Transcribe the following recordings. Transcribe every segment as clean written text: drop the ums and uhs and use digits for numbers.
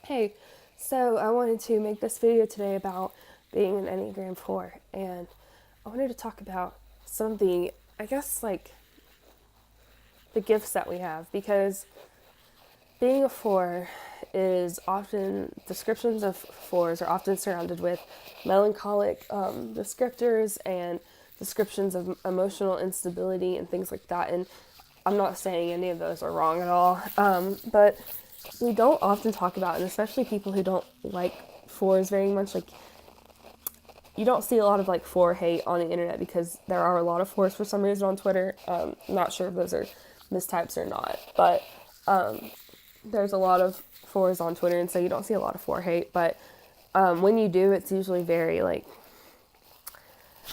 Hey, so I wanted to make this video today about being an Enneagram 4, and I wanted to talk about some of the, I guess, like, the gifts that we have, because being a 4 is often, descriptions of 4s are often surrounded with melancholic descriptors and descriptions of emotional instability and things like that, and I'm not saying any of those are wrong at all, but we don't often talk about, and especially people who don't like 4s very much, like, you don't see a lot of like 4 hate on the internet because there are a lot of 4s for some reason on Twitter. Not sure if those are mistypes or not, but there's a lot of 4s on Twitter, and so you don't see a lot of 4 hate. But when you do, it's usually very, like,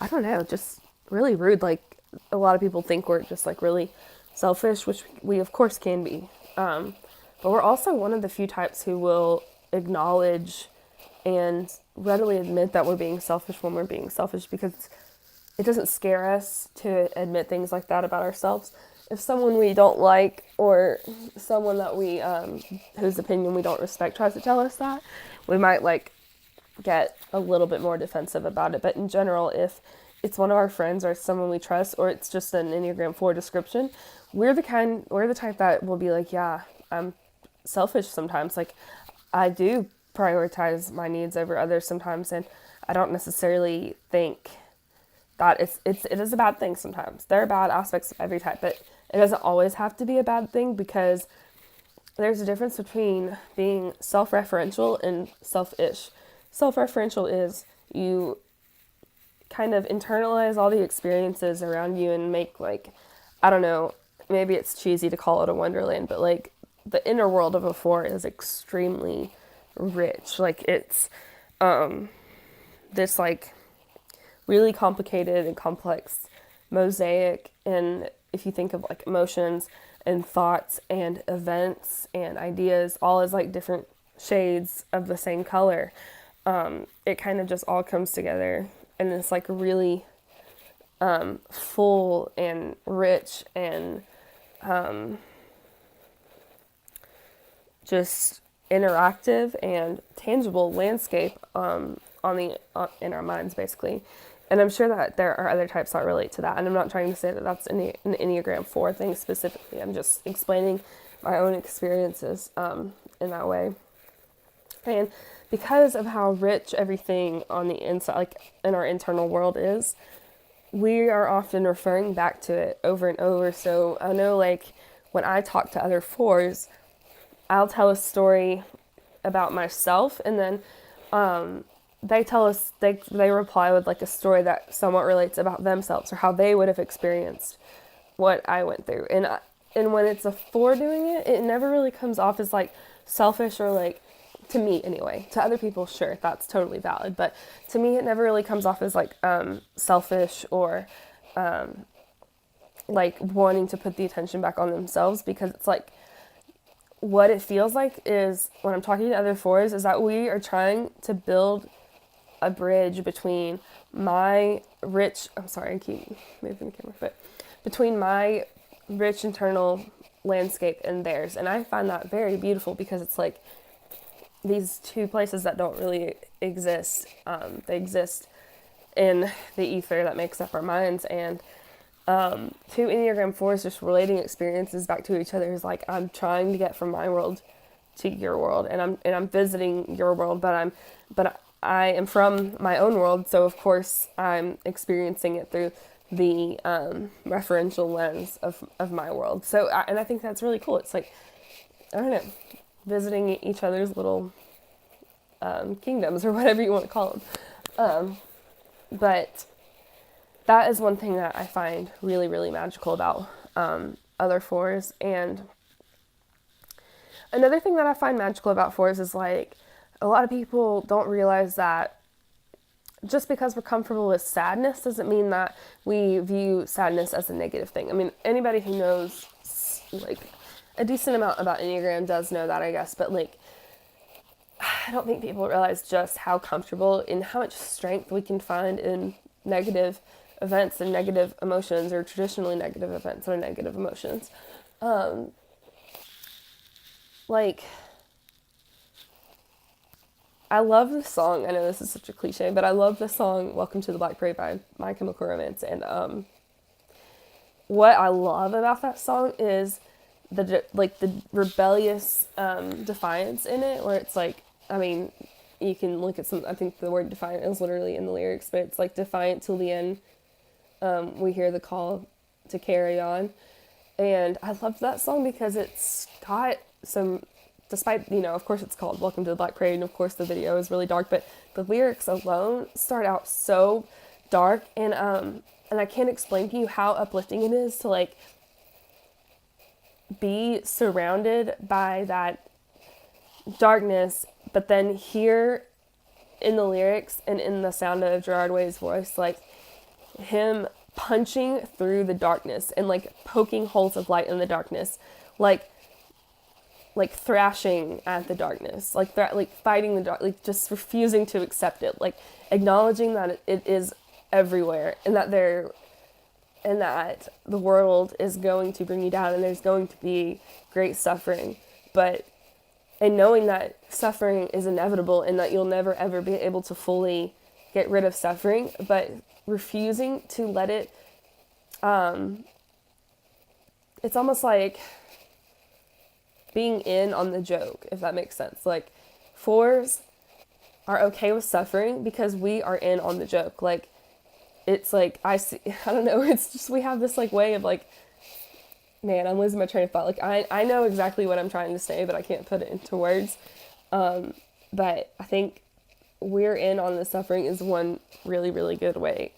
I don't know, just really rude. Like, a lot of people think we're just like really selfish, which we of course can be. But we're also one of the few types who will acknowledge and readily admit that we're being selfish when we're being selfish, because it doesn't scare us to admit things like that about ourselves. If someone we don't like, or someone that we whose opinion we don't respect, tries to tell us that, we might like get a little bit more defensive about it. But in general, if it's one of our friends or it's someone we trust, or it's just an Enneagram 4 description, we're the type that will be like, yeah, I'm selfish sometimes. Like, I do prioritize my needs over others sometimes, and I don't necessarily think that it is a bad thing sometimes. There are bad aspects of every type, but it doesn't always have to be a bad thing, because there's a difference between being self-referential and selfish. Self-referential is you kind of internalize all the experiences around you and make, like, I don't know, maybe it's cheesy to call it a wonderland, but like the inner world of a 4 is extremely rich. Like, it's this like really complicated and complex mosaic. And if you think of like emotions and thoughts and events and ideas all as like different shades of the same color, it kind of just all comes together, and it's like really full and rich and just interactive and tangible landscape in our minds, basically. And I'm sure that there are other types that relate to that, and I'm not trying to say that that's an Enneagram 4 thing specifically. I'm just explaining my own experiences in that way. And because of how rich everything on the inside, like in our internal world, is, we are often referring back to it over and over. So I know, like, when I talk to other 4s, I'll tell a story about myself, and then they reply with like a story that somewhat relates about themselves, or how they would have experienced what I went through. And when it's a 4 doing it, it never really comes off as like selfish, or like, to me anyway. To other people, sure, that's totally valid, but to me it never really comes off as like selfish, or like wanting to put the attention back on themselves, because it's like, what it feels like is, when I'm talking to other 4s, is that we are trying to build a bridge between my rich, I'm sorry, I keep moving the camera, but between my rich internal landscape and theirs. And I find that very beautiful, because it's like these two places that don't really exist. They exist in the ether that makes up our minds. And two Enneagram 4s just relating experiences back to each other is like, I'm trying to get from my world to your world, and I'm visiting your world, but I am from my own world, so of course I'm experiencing it through the referential lens of my world. So and I think that's really cool. It's like, I don't know, visiting each other's little kingdoms, or whatever you want to call them. But that is one thing that I find really, really magical about other 4s. And another thing that I find magical about 4s is, like, a lot of people don't realize that just because we're comfortable with sadness doesn't mean that we view sadness as a negative thing. I mean, anybody who knows, like, a decent amount about Enneagram does know that, I guess. But, like, I don't think people realize just how comfortable and how much strength we can find in negative events and negative emotions, or traditionally negative events or negative emotions. Like, I love the song. I know this is such a cliche, but I love the song "Welcome to the Black Parade" by My Chemical Romance. And what I love about that song is the rebellious defiance in it, where it's like, I mean, you can look at some. I think the word defiant is literally in the lyrics, but it's like defiant till the end. We hear the call to carry on, and I love that song because it's got some. Despite, of course it's called Welcome to the Black Parade, and of course the video is really dark, but the lyrics alone start out so dark, and I can't explain to you how uplifting it is to, like, be surrounded by that darkness, but then hear in the lyrics and in the sound of Gerard Way's voice, like, him punching through the darkness and, like, poking holes of light in the darkness, like thrashing at the darkness, like fighting the dark, like just refusing to accept it, like acknowledging that it is everywhere, and that the world is going to bring you down, and there's going to be great suffering, and knowing that suffering is inevitable and that you'll never ever be able to fully get rid of suffering, but refusing to let it, it's almost like being in on the joke, if that makes sense. Like, fours are okay with suffering because we are in on the joke. Like, it's like, I don't know, it's just, we have this, like, way of, like, man, I'm losing my train of thought. Like, I know exactly what I'm trying to say, but I can't put it into words. But I think we're in on the suffering is one really, really good way.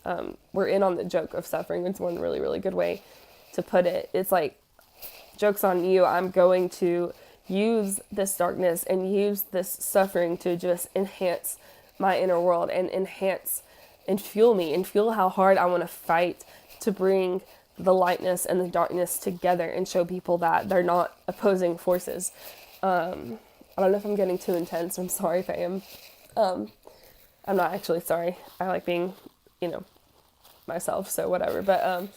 We're in on the joke of suffering. It's one really, really good way to put it. It's like, joke's on you, I'm going to use this darkness and use this suffering to just enhance my inner world and enhance and fuel me and fuel how hard I want to fight to bring the lightness and the darkness together and show people that they're not opposing forces. I don't know if I'm getting too intense. I'm sorry if I am. I'm not actually sorry. I like being, myself, so whatever. But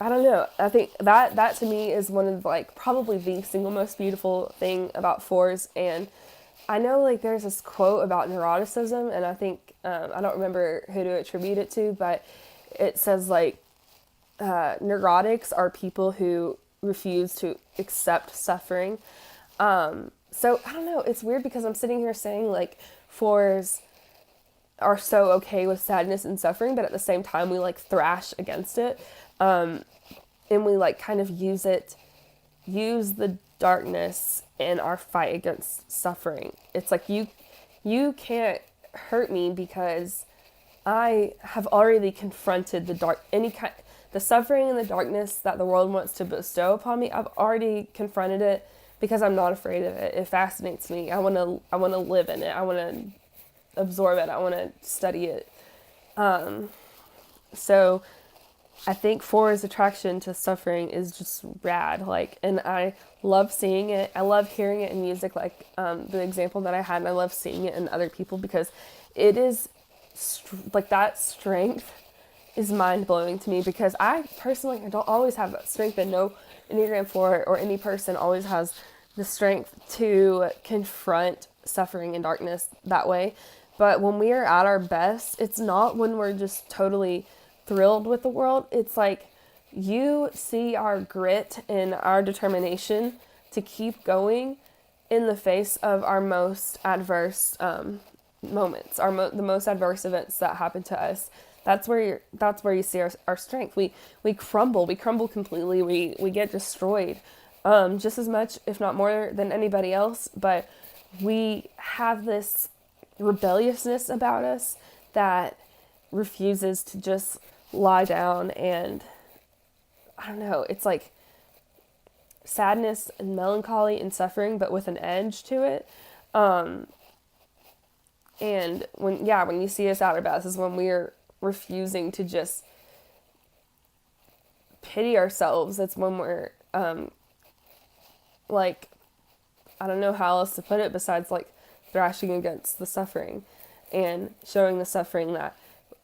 I don't know. I think that to me is one of, like, probably the single most beautiful thing about fours. And I know, like, there's this quote about neuroticism, and I think, I don't remember who to attribute it to, but it says, like, neurotics are people who refuse to accept suffering. So I don't know. It's weird because I'm sitting here saying, like, fours are so okay with sadness and suffering, but at the same time we, like, thrash against it. And we, like, kind of use the darkness in our fight against suffering. It's like, you can't hurt me because I have already confronted the suffering and the darkness that the world wants to bestow upon me. I've already confronted it because I'm not afraid of it. It fascinates me. I want to live in it. I want to absorb it. I want to study it. So I think fours' attraction to suffering is just rad, like, and I love seeing it. I love hearing it in music, like, the example that I had, and I love seeing it in other people because it is, like, that strength is mind-blowing to me because I personally, I don't always have that strength, and no Enneagram 4 or any person always has the strength to confront suffering and darkness that way. But when we are at our best, it's not when we're just totally thrilled with the world. It's like, you see our grit and our determination to keep going in the face of our most adverse moments, the most adverse events that happen to us. That's where you see our strength. We crumble completely. We get destroyed, just as much, if not more, than anybody else. But we have this rebelliousness about us that refuses to just lie down, and I don't know, it's like sadness and melancholy and suffering, but with an edge to it. And when you see us at our best is when we're refusing to just pity ourselves. It's when we're like, I don't know how else to put it besides, like, thrashing against the suffering and showing the suffering that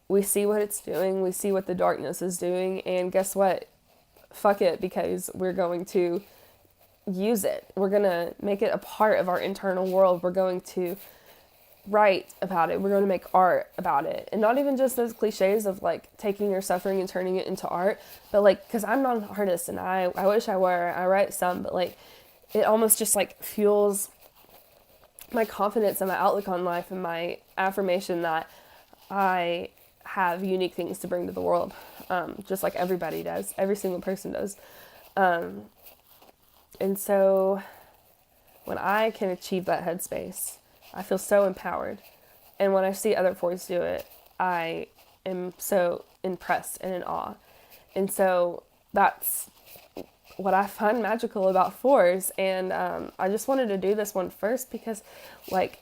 we see what it's doing, we see what the darkness is doing, and guess what? Fuck it, because we're going to use it. We're going to make it a part of our internal world. We're going to write about it. We're going to make art about it. And not even just those cliches of like taking your suffering and turning it into art, but like, because I'm not an artist and I wish I were. I write some, but like it almost just like fuels my confidence and my outlook on life and my affirmation that I have unique things to bring to the world, just like everybody does. Every single person does. And so when I can achieve that headspace, I feel so empowered. And when I see other fours do it, I am so impressed and in awe. And so that's what I find magical about fours. And I just wanted to do this one first because, like,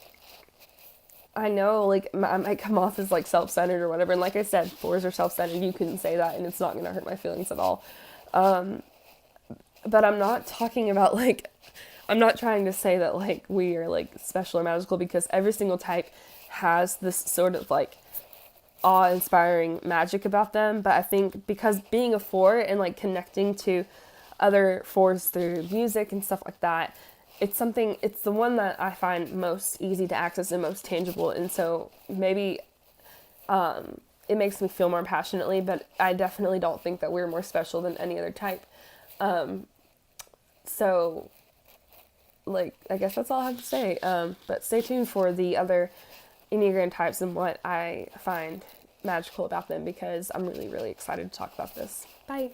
I know, like, I might come off as, like, self-centered or whatever. And like I said, fours are self-centered. You can say that and it's not going to hurt my feelings at all. But I'm not talking about, like, I'm not trying to say that, like, we are, like, special or magical, because every single type has this sort of, like, awe-inspiring magic about them. But I think because being a four and, like, connecting to other fours through music and stuff like that, it's the one that I find most easy to access and most tangible. And so maybe it makes me feel more passionately, but I definitely don't think that we're more special than any other type. So, like, I guess that's all I have to say. But stay tuned for the other Enneagram types and what I find magical about them, because I'm really, really excited to talk about this. Bye.